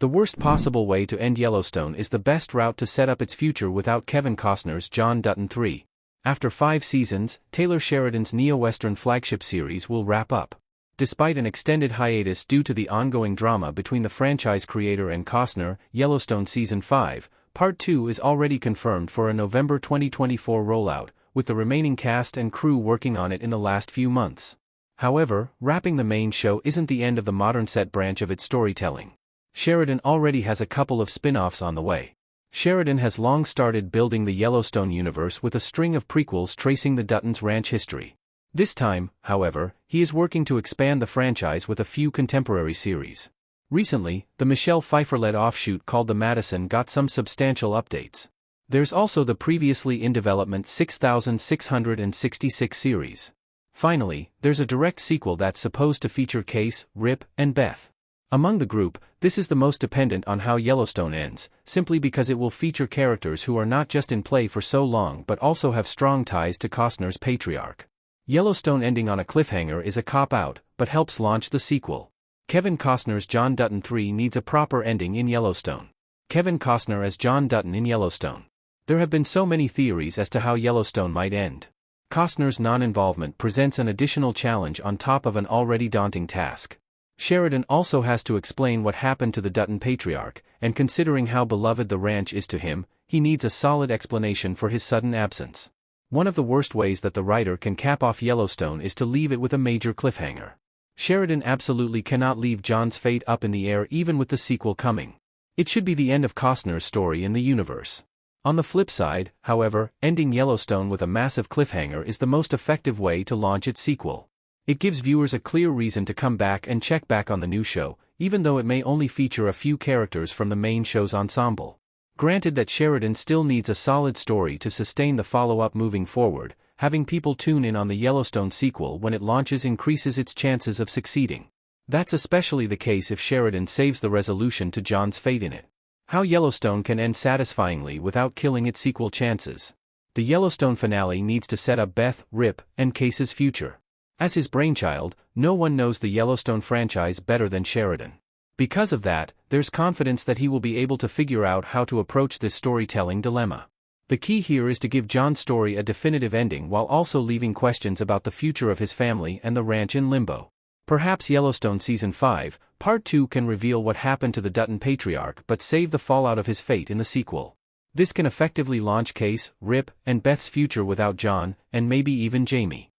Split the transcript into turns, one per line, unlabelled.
The worst possible way to end Yellowstone is the best route to set up its future without Kevin Costner's John Dutton 3. After 5 seasons, Taylor Sheridan's neo-Western flagship series will wrap up. Despite an extended hiatus due to the ongoing drama between the franchise creator and Costner, Yellowstone Season 5, Part 2 is already confirmed for a November 2024 rollout, with the remaining cast and crew working on it in the last few months. However, wrapping the main show isn't the end of the modern set branch of its storytelling. Sheridan already has a couple of spin-offs on the way. Sheridan has long started building the Yellowstone universe with a string of prequels tracing the Duttons' ranch history. This time, however, he is working to expand the franchise with a few contemporary series. Recently, the Michelle Pfeiffer-led offshoot called The Madison got some substantial updates. There's also the previously in development 6666 series. Finally, there's a direct sequel that's supposed to feature Case, Rip, and Beth. Among the group, this is the most dependent on how Yellowstone ends, simply because it will feature characters who are not just in play for so long but also have strong ties to Costner's patriarch. Yellowstone ending on a cliffhanger is a cop-out, but helps launch the sequel. Kevin Costner's John Dutton 3 needs a proper ending in Yellowstone. Kevin Costner as John Dutton in Yellowstone. There have been so many theories as to how Yellowstone might end. Costner's non-involvement presents an additional challenge on top of an already daunting task. Sheridan also has to explain what happened to the Dutton patriarch, and considering how beloved the ranch is to him, he needs a solid explanation for his sudden absence. One of the worst ways that the writer can cap off Yellowstone is to leave it with a major cliffhanger. Sheridan absolutely cannot leave John's fate up in the air even with the sequel coming. It should be the end of Costner's story in the universe. On the flip side, however, ending Yellowstone with a massive cliffhanger is the most effective way to launch its sequel. It gives viewers a clear reason to come back and check back on the new show, even though it may only feature a few characters from the main show's ensemble. Granted that Sheridan still needs a solid story to sustain the follow-up moving forward, having people tune in on the Yellowstone sequel when it launches increases its chances of succeeding. That's especially the case if Sheridan saves the resolution to John's fate in it. How Yellowstone can end satisfyingly without killing its sequel chances. The Yellowstone finale needs to set up Beth, Rip, and Case's future. As his brainchild, no one knows the Yellowstone franchise better than Sheridan. Because of that, there's confidence that he will be able to figure out how to approach this storytelling dilemma. The key here is to give John's story a definitive ending while also leaving questions about the future of his family and the ranch in limbo. Perhaps Yellowstone Season 5, Part 2 can reveal what happened to the Dutton patriarch but save the fallout of his fate in the sequel. This can effectively launch Case, Rip, and Beth's future without John, and maybe even Jamie.